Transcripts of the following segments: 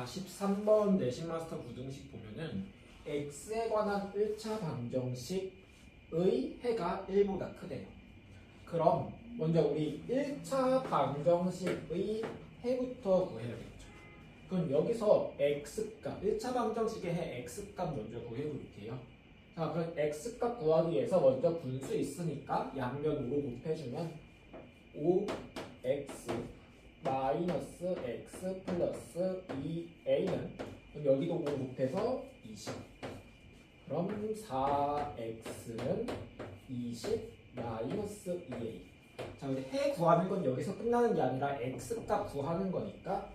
43번 내신 마스터 부등식 보면은 x에 관한 1차 방정식의 해가 1보다 크대요. 그럼 먼저 우리 1차 방정식의 해부터 구해야겠죠. 그럼 여기서 x값, 1차 방정식의 해 x값 먼저 구해볼게요. 자, 그럼 x값 구하기 위해서 먼저 분수 있으니까 양면 5로 곱해주면 5x 마이너스 x 플러스 2a는 여기도 5 곱해서 20. 그럼 4x는 20 마이너스 2a. 자, 근데 해 구하는 건 여기서 끝나는 게 아니라 x값 구하는 거니까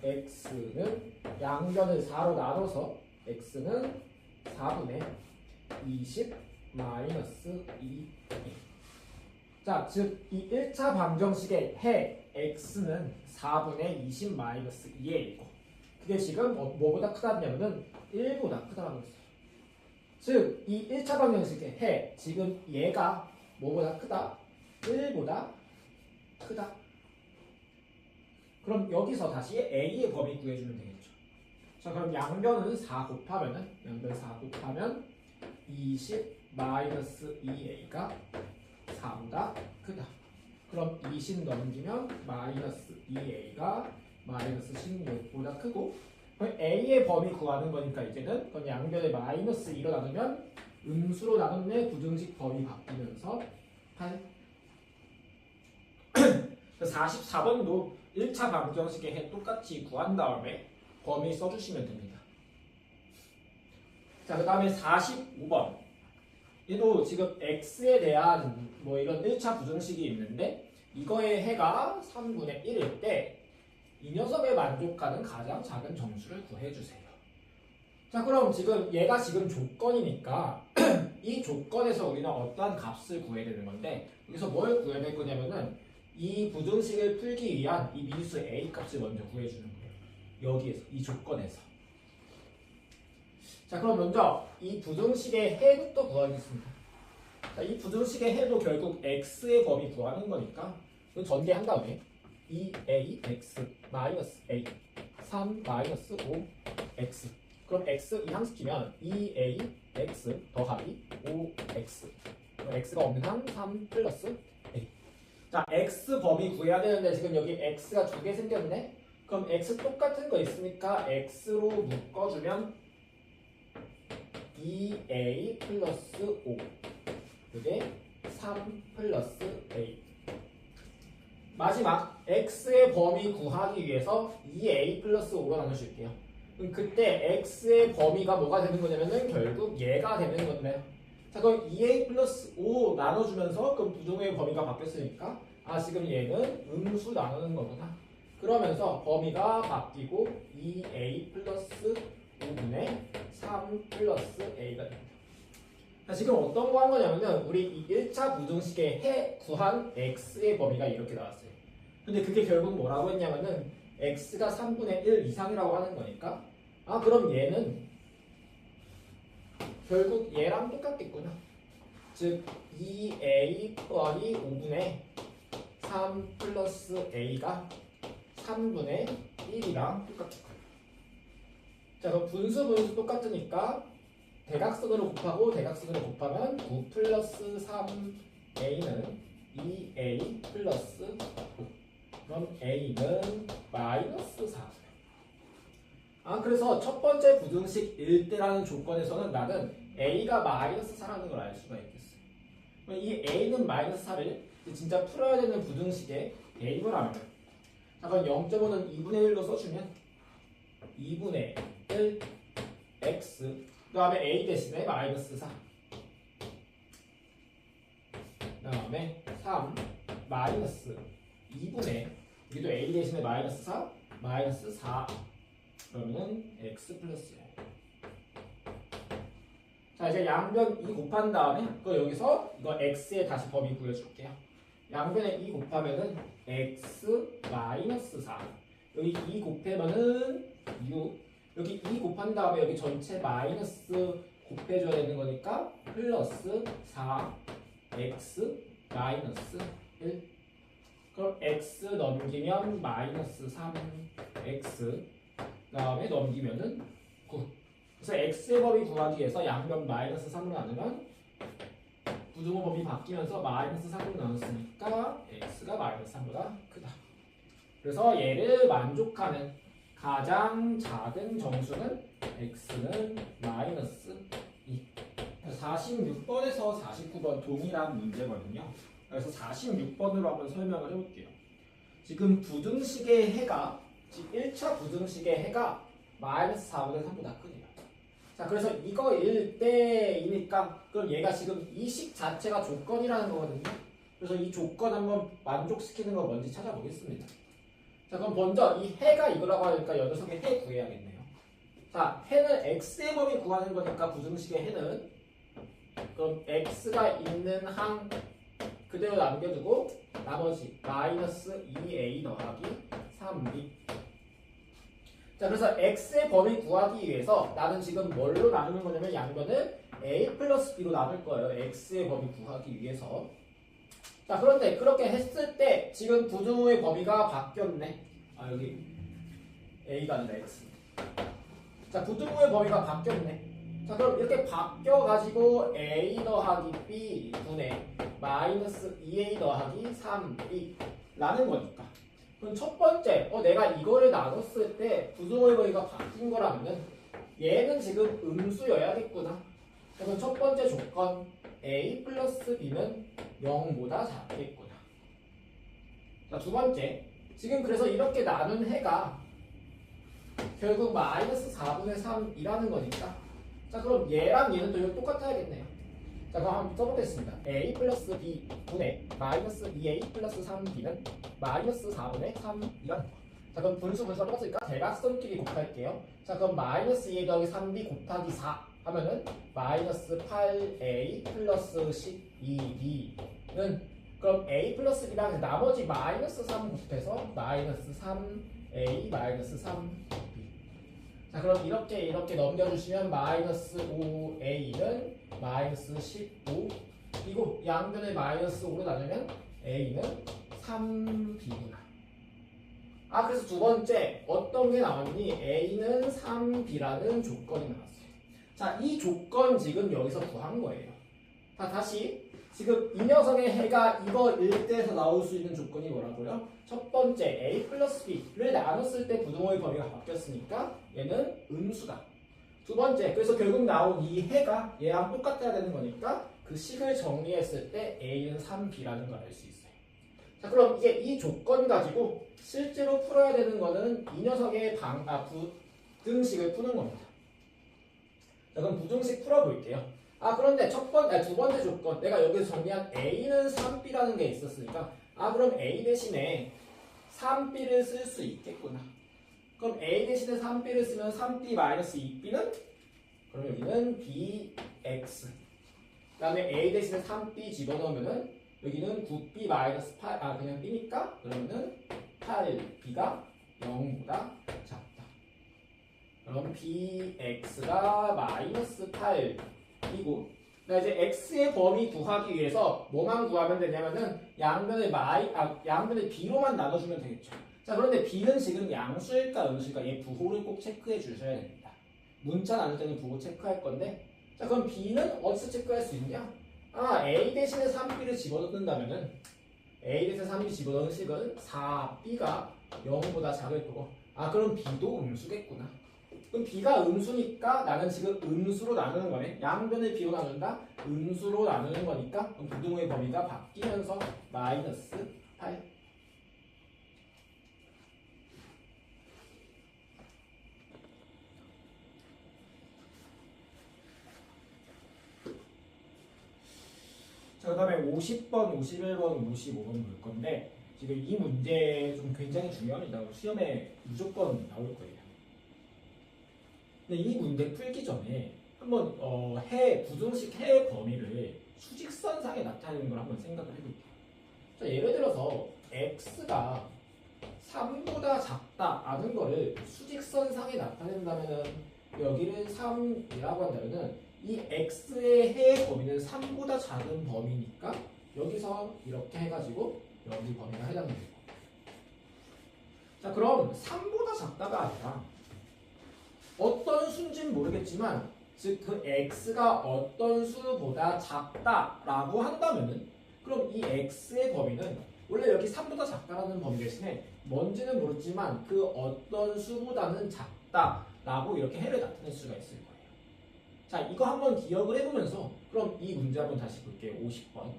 x는 양변을 4로 나눠서 x는 4분의 20 마이너스 2a. 자, 즉 이 1차 방정식의 해 x는 4분의 20 마이너스 2a이고 그게 지금 뭐보다 크다냐면은 1보다 크다라고 했어요. 즉 이 1차 방정식의 해 지금 얘가 뭐보다 크다? 1보다 크다. 그럼 여기서 다시 a의 범위 구해주면 되겠죠. 자, 그럼 양변은 4 곱하면은 양변 4 곱하면 20 마이너스 2a가 4보다 크다. 그럼 20 넘기면 마이너스 2a가 마이너스 16보다 크고 a의 범위 구하는 거니까 이제는 그럼 양변에 마이너스 2로 나누면 음수로 나누면 부등식 범위 바뀌면서 8. 44번도 1차 방정식의 해 똑같이 구한 다음에 범위 써주시면 됩니다. 자, 그 다음에 45번. 얘도 지금 x에 대한 뭐 이런 1차 부등식이 있는데 이거의 해가 3분의 1일 때 이 녀석에 만족하는 가장 작은 정수를 구해주세요. 자, 그럼 지금 얘가 지금 조건이니까 이 조건에서 우리는 어떠한 값을 구해야 되는 건데 여기서 뭘 구해야 될 거냐면은 이 부등식을 풀기 위한 이 미수 a 값을 먼저 구해주는 거예요. 여기에서 이 조건에서. 자, 그럼 먼저 이 부등식의 해부터 구하겠습니다. 자, 이 부등식의 해도 결국 x의 범위 구하는 거니까 전개한 다음에 2a x 마이너스 a 3 마이너스 5x 그럼 x 이항시키면 2a x 더하기 5x x가 없는 한 3 플러스 a. 자, x 범위 구해야 되는데 지금 여기 x가 2개 생겼네. 그럼 x 똑같은 거 있으니까 x로 묶어주면 2a 플러스 5 그게 3 플러스 a. 마지막 x의 범위 구하기 위해서 2a 플러스 5로 나눠줄게요. 그럼 그때 x의 범위가 뭐가 되는 거냐면은 결국 얘가 되는 건데 자, 그럼 2a 플러스 5 나눠주면서 그럼 부등의 범위가 바뀌었으니까 아, 지금 얘는 음수 나누는 거구나. 그러면서 범위가 바뀌고 2a 플러스 5분의 3 플러스 a가 됩니다. 자, 지금 어떤 거 한 거냐면은 우리 이 1차 부등식의 해 구한 x의 범위가 이렇게 나왔어요. 근데 그게 결국 뭐라고 했냐면은 x가 3분의 1 이상이라고 하는 거니까 아, 그럼 얘는 결국 얘랑 똑같겠구나. 즉 2a 더하기 5분의 3 플러스 a가 3분의 1이랑 똑같겠구나. 자, 그럼 분수 똑같으니까 대각선으로 곱하고 대각선으로 곱하면 9 플러스 3a는 2a 플러스 5. 그럼 a는 마이너스 4. 아, 그래서 첫 번째 부등식일 때라는 조건에서는 나는 a가 마이너스 4라는 걸 알 수가 있겠어요. 그럼 이 a는 마이너스 4를 진짜 풀어야 되는 부등식에 대입을 하면 자, 그럼 0.5는 2분의 1로 써주면 2분의 1 x 그 다음에 a 대신에 마이너스 4 그 다음에 3 마이너스 2분의 여기도 a 대신에 마이너스 4 마이너스 4 그러면 x 플러스 1. 자, 이제 양변 2 곱한 다음에 여기서 이거 x에 다시 범위 구해줄게요. 양변에 2 곱하면은 x 마이너스 4 여기 2 곱하면은 6 여기 2 곱한 다음에 여기 전체 마이너스 곱해줘야 되는 거니까 플러스 4x 마이너스 1. 그럼 x 넘기면 마이너스 3x 그 다음에 넘기면은 9. 그래서 x의 범위 구하기 위해서 양변 마이너스 3으로 나누면 부등호 범위 바뀌면서 마이너스 3으로 나눴으니까 x가 마이너스 3보다 크다. 그래서 얘를 만족하는 가장 작은 정수는 x는 마이너스 2. 46번에서 49번 동일한 문제거든요. 그래서 46번으로 한번 설명을 해볼게요. 지금 부등식의 해가, 즉 1차 부등식의 해가 마이너스 4분의 3보다 크네요. 자, 그래서 이거일 때이니까 그럼 얘가 지금 이 식 자체가 조건이라는 거거든요. 그래서 이 조건 한번 만족시키는 거 뭔지 찾아보겠습니다. 자, 그럼 먼저 이 해가 이거라고 하니까 이 녀석의 해 구해야겠네요. 자, 해는 x의 범위 구하는 거니까 부등식의 해는 그럼 x가 있는 항 그대로 남겨두고 나머지 마이너스 2a 더하기 3b. 자, 그래서 x의 범위 구하기 위해서 나는 지금 뭘로 나누는 거냐면 양변을 a 플러스 b로 나눌 거예요. x의 범위 구하기 위해서. 자, 그런데 그렇게 했을 때 지금 부등호의 범위가 바뀌었네. 아, 여기 a가 아니라 x. 자, 부등호의 범위가 바뀌었네. 자, 그럼 이렇게 바뀌어가지고 a 더하기 b 분의 마이너스 2a 더하기 3b 라는 거니까. 그럼 첫 번째, 내가 이거를 나눴을 때 부등호의 범위가 바뀐 거라면은 얘는 지금 음수여야겠구나. 그럼 첫 번째 조건 a 플러스 b는 0보다 작겠구나. 자, 두 번째, 지금 그래서 이렇게 나눈 해가 결국 마이너스 4분의 3이라는 거니까. 자, 그럼 얘랑 얘는 또 이거 똑같아야겠네요. 자, 그럼 한번 써보겠습니다. a 플러스 b 분의 마이너스 2a 플러스 3b는 마이너스 4분의 3이라는 거. 자, 그럼 분수가 똑같으니까 대각선끼리 곱할게요. 자, 그럼 마이너스 2a 더하기 3b 곱하기 4 하면은 마이너스 8a 플러스 12b는 그럼 a 플러스 b랑 나머지 마이너스 3 곱해서 마이너스 3a 마이너스 3b. 자, 그럼 이렇게 넘겨주시면 마이너스 5a는 마이너스 15 그리고 양변에 마이너스 5로 나누면 a는 3b구나. 아, 그래서 두 번째 어떤 게 나왔니? a는 3b라는 조건이 나왔어요. 자, 이 조건 지금 여기서 구한 거예요. 자, 다시 지금 이 녀석의 해가 이거 일대에서 나올 수 있는 조건이 뭐라고요? 첫 번째 a 플러스 b를 나눴을 때 부등호의 범위가 바뀌었으니까 얘는 음수다. 두 번째, 그래서 결국 나온 이 해가 얘랑 똑같아야 되는 거니까 그 식을 정리했을 때 a는 3b라는 걸 알 수 있어요. 자, 그럼 이제 이 조건 가지고 실제로 풀어야 되는 거는 이 녀석의 부등식을 푸는 겁니다. 자, 그럼 부등식 풀어볼게요. 아, 그런데 두 번째 조건, 내가 여기서 정리한 a는 3b라는 게 있었으니까 그럼 a 대신에 3b를 쓸 수 있겠구나. 그럼 a 대신에 3b를 쓰면 3b 마이너스 2b는 그럼 여기는 bx. 그 다음에 a 대신에 3b 집어넣으면은 여기는 9b 마이너스 8, 그냥 b니까 그러면은 8b가 0보다 작다. 그럼 bx가 마이너스 8이고, 이제 x의 범위 구하기 위해서 뭐만 구하면 되냐면은 양변을 b로만 나눠주면 되겠죠. 자, 그런데 b는 지금 양수일까 음수일까 얘 부호를 꼭 체크해 주셔야 됩니다. 문자 나눌 때는 부호 체크할 건데, 자, 그럼 b는 어디서 체크할 수 있냐? a 대신에 3b를 집어넣는다면은 a 대신에 3b 집어넣는 식은 4b가 0보다 작을 거고, 그럼 b도 음수겠구나. 그럼 b가 음수니까 나는 지금 음수로 나누는 거네. 양변을 b로 나눈다. 음수로 나누는 거니까 그럼 부등호의 범위가 바뀌면서 마이너스 8. 자, 그 다음에 50번, 51번, 55번 볼 건데 지금 이 문제 좀 굉장히 중요합니다. 시험에 무조건 나올 거예요. 근데 이 문제 풀기 전에 한번 부등식 해의 범위를 수직선상에 나타내는 걸 한번 생각을 해볼게요. 자, 예를 들어서 x가 3보다 작다라는 거를 수직선상에 나타낸다면은 여기를 3이라고 한다면은 이 x의 해의 범위는 3보다 작은 범위니까 여기서 이렇게 해가지고 여기 범위가 해당되고. 자, 그럼 3보다 작다가 아니라 어떤 수인지는 모르겠지만 즉 그 x가 어떤 수보다 작다라고 한다면은 그럼 이 x의 범위는 원래 여기 3보다 작다라는 범위 대신에 뭔지는 모르지만 그 어떤 수보다는 작다라고 이렇게 해를 나타낼 수가 있을 거예요. 자, 이거 한번 기억을 해보면서 그럼 이 문제 한번 다시 볼게요. 50번.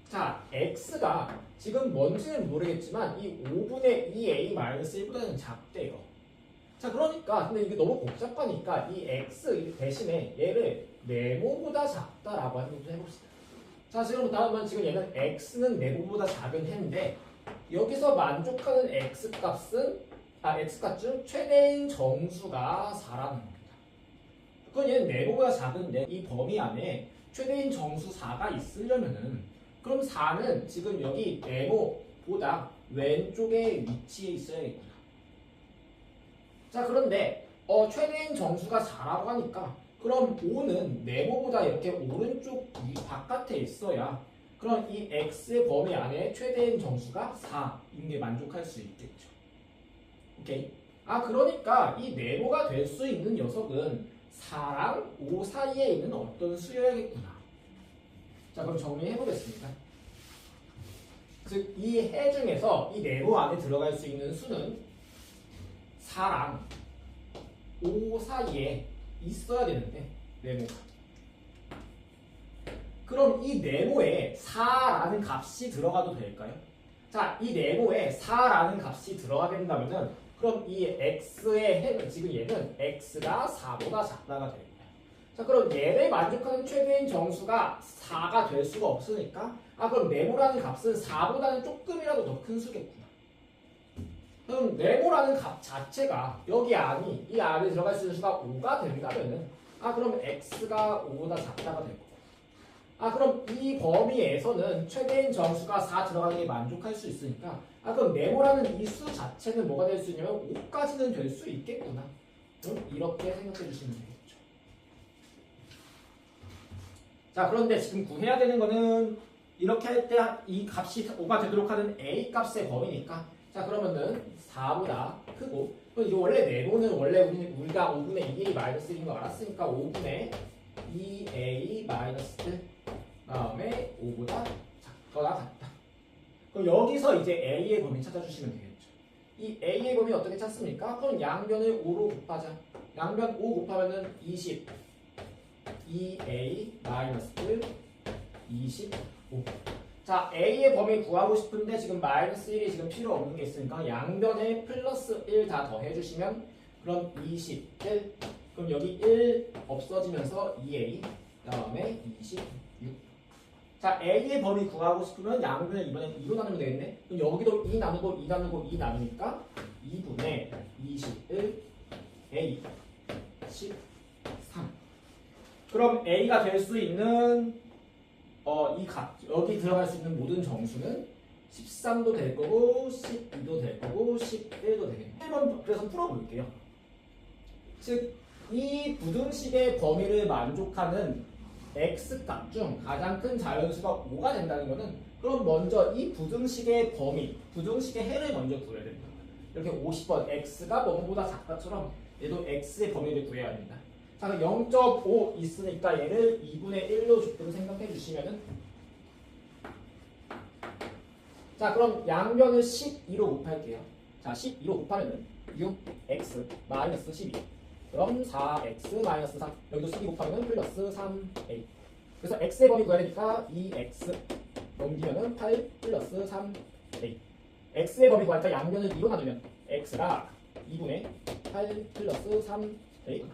자, x가 지금 뭔지는 모르겠지만 이 5분의 2a-1보다는 작대요. 자, 그러니까 근데 이게 너무 복잡하니까 이 x 대신에 얘를 네모보다 작다라고 하는 것도 해봅시다. 자, 지금 다음은 지금 얘는 x는 네모보다 작은 해인데 여기서 만족하는 x값은 x값 중 최대인 정수가 4라는 겁니다. 그건 얘는 네모보다 작은데 이 범위 안에 최대인 정수 4가 있으려면은 그럼 4는 지금 여기 네모보다 왼쪽에 위치해 있어야겠구나. 자, 그런데 최대인 정수가 4라고 하니까 그럼 5는 네모보다 이렇게 오른쪽 바깥에 있어야 그럼 이 x의 범위 안에 최대인 정수가 4인 게 만족할 수 있겠죠. 오케이? 그러니까 이 네모가 될 수 있는 녀석은 4랑 5 사이에 있는 어떤 수여야겠구나. 자, 그럼 정리해 보겠습니다. 즉, 이 해 중에서 이 네모 안에 들어갈 수 있는 수는 4랑 5 사이에 있어야 되는데 네모가. 그럼 이 네모에 4라는 값이 들어가도 될까요? 자, 이 네모에 4라는 값이 들어가게 된다면은 그럼 이 x의 해는 지금 얘는 x가 4보다 작다가 되는 거예요. 자, 그럼 얘를 만족하는 최대인 정수가 4가 될 수가 없으니까 그럼 네모라는 값은 4보다는 조금이라도 더 큰 수겠구나. 그럼 네모라는 값 자체가 여기 안이 이 안에 들어갈 수 있는 수가 5가 된다면은 그럼 x가 5보다 작다가 될 거고. 그럼 이 범위에서는 최대인 정수가 4 들어가는 게 만족할 수 있으니까 그럼 네모라는 이 수 자체는 뭐가 될 수 있냐면 5까지는 될 수 있겠구나. 그럼 이렇게 생각해 주시면 되겠죠. 자, 그런데 지금 구해야 되는 거는 이렇게 할 때 이 값이 5가 되도록 하는 a 값의 범위니까 자, 그러면은 4보다 크고 이거 원래 네모는 원래 우리가 5분의 2a 마이너스 1인 거 알았으니까 5분의 2a 마이너스 다음에 5보다 작거나 같다. 그럼 여기서 이제 a의 범위 찾아주시면 되겠죠. 이 a의 범위 어떻게 찾습니까? 그럼 양변을 5로 곱하자. 양변 5 곱하면은 20 2a 마이너스 25. 자, a의 범위 구하고 싶은데 지금 마이너스 1이 지금 필요 없는 게 있으니까 양변에 플러스 1 다 더해주시면 그럼 21. 그럼 여기 1 없어지면서 2a 다음에 26. 자, a의 범위 구하고 싶으면 양변을 이번엔 2로 나누면 되겠네. 그럼 여기도 2 나누고 2 나누고 2 나누니까 2분의 21 a 13. 그럼 a가 될 수 있는 이 값, 여기 들어갈 수 있는 모든 정수는 13도 될 거고 12도 될 거고 11도 되겠네요. 1번 그래서 풀어볼게요. 즉, 이 부등식의 범위를 만족하는 x값 중 가장 큰 자연수가 5가 된다는 것은 그럼 먼저 이 부등식의 범위, 부등식의 해를 먼저 구해야 됩니다. 이렇게 50번 x가 뭐뭐보다 작다처럼 얘도 x의 범위를 구해야 합니다. 자, 0.5 있으니까 얘를 2분의 1로 줬다고 생각해 주시면은 자, 그럼 양변을 12로 곱할게요. 자, 12로 곱하면은 6x 마이너스 12. 그럼 4x 마이너스 3. 여기도 12 곱하면은 플러스 3a. 그래서 x의 범위 구해야 되니까 2x 넘기면은 8 플러스 3a. x의 범위 구하니까 양변을 2로 나누면 x가 2분의 8 플러스 3a.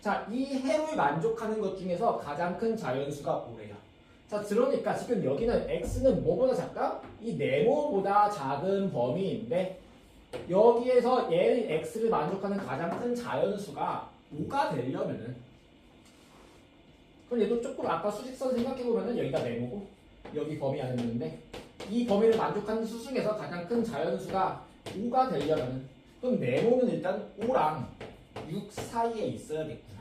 자, 이 해를 만족하는 것 중에서 가장 큰 자연수가 5래요. 자, 그러니까 지금 여기는 x는 뭐보다 작다? 이 네모보다 작은 범위인데 여기에서 얘 x를 만족하는 가장 큰 자연수가 5가 되려면은 그럼 얘도 조금 아까 수직선 생각해보면은 여기가 네모고 여기 범위 안에 있는데 이 범위를 만족하는 수 중에서 가장 큰 자연수가 5가 되려면은 그럼 네모는 일단 5랑 6 사이에 있어야겠구나.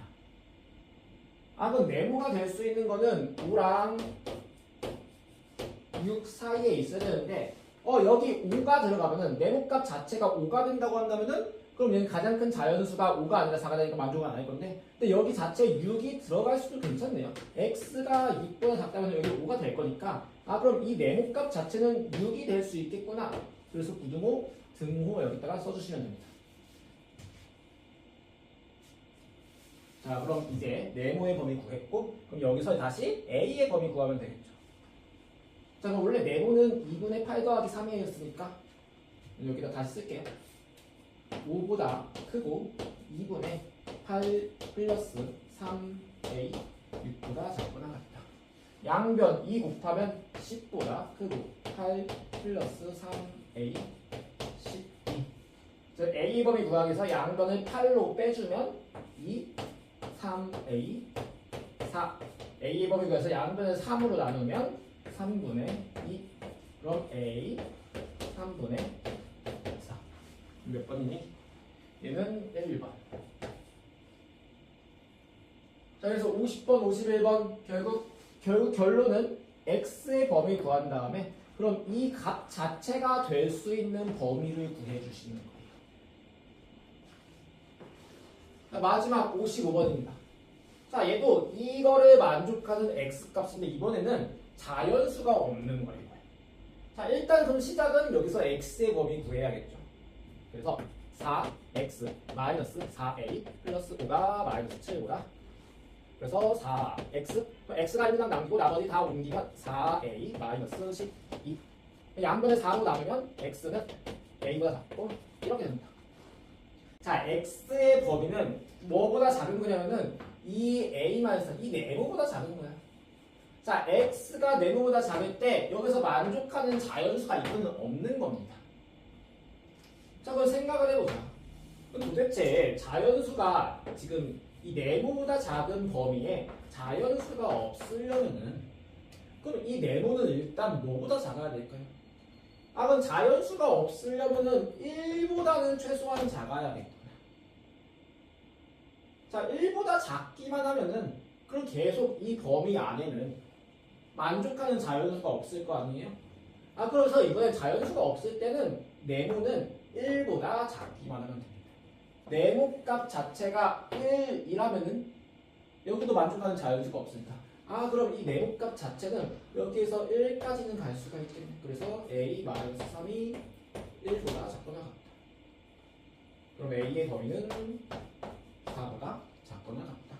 그럼 네모가 될 수 있는 거는 5랑 6 사이에 있어야 되는데 여기 5가 들어가면은 네모값 자체가 5가 된다고 한다면은 그럼 얘는 가장 큰 자연수가 5가 아니라 4가 되니까 만족은 안 할 건데, 근데 여기 자체에 6이 들어갈 수도 괜찮네요. x가 2보다 작다면 여기 5가 될 거니까, 아 그럼 이 네모값 자체는 6이 될 수 있겠구나. 그래서 부등호, 등호 여기다가 써주시면 됩니다. 자 그럼 이제 네모의 범위 구했고, 그럼 여기서 다시 a의 범위 구하면 되겠죠. 자 그럼 원래 네모는 2분의 8 더하기 3이었으니까 여기다 다시 쓸게요. 5보다 크고 2분의 8 플러스 3a 6보다 작거나 같다. 양변 2 곱하면 10보다 크고 8 플러스 3a 12. 저 a 범위 구하기 위해서 양변을 8로 빼주면 2 3a 4. a의 범위 구해서 양변을 3으로 나누면 3분의 2. 그럼 a 3분의 4. 몇 번이니? 얘는 1번. 자 그래서 50번, 51번 결국 결론은 x의 범위 구한 다음에 그럼 이 값 자체가 될 수 있는 범위를 구해 주시는 거예요. 자, 마지막 55번입니다. 자 얘도 이거를 만족하는 x 값인데 이번에는 자연수가 없는 거예요. 자 일단 그럼 시작은 여기서 x의 범위 구해야겠죠. 그래서 4x 마이너스 4a 플러스 5가 마이너스 7보다, 그래서 4x x가 1랑 남기고 나머지 다 옮기면 4a 마이너스 12. 양변을 4로 나누면 x는 a보다 작고 이렇게 됩니다. 자 x의 범위는 뭐보다 작은 거냐면은 이 a 마이너스 이 네모보다 작은 거야. 자 x가 네모보다 작을 때 여기서 만족하는 자연수가 이거는 없는 겁니다. 자 그럼 생각을 해보자. 그럼 도대체 자연수가 지금 이 네모보다 작은 범위에 자연수가 없으려면은 그럼 이 네모는 일단 뭐보다 작아야 될까요? 아 그럼 자연수가 없으려면은 1보다는 최소한 작아야겠구나. 자 1보다 작기만 하면은 그럼 계속 이 범위 안에는 만족하는 자연수가 없을 거 아니에요? 아 그래서 이번엔 자연수가 없을 때는 네모는 1보다 작기만 하면 됩니다. 네모 값 자체가 1이라면은 여기도 만족하는 자연수가 없으니까 아 그럼 이 네모 값 자체는 여기에서 1까지는 갈 수가 있겠네. 그래서 a-3이 1보다 작거나 같다. 그럼 a의 범위는 4보다 작거나 같다.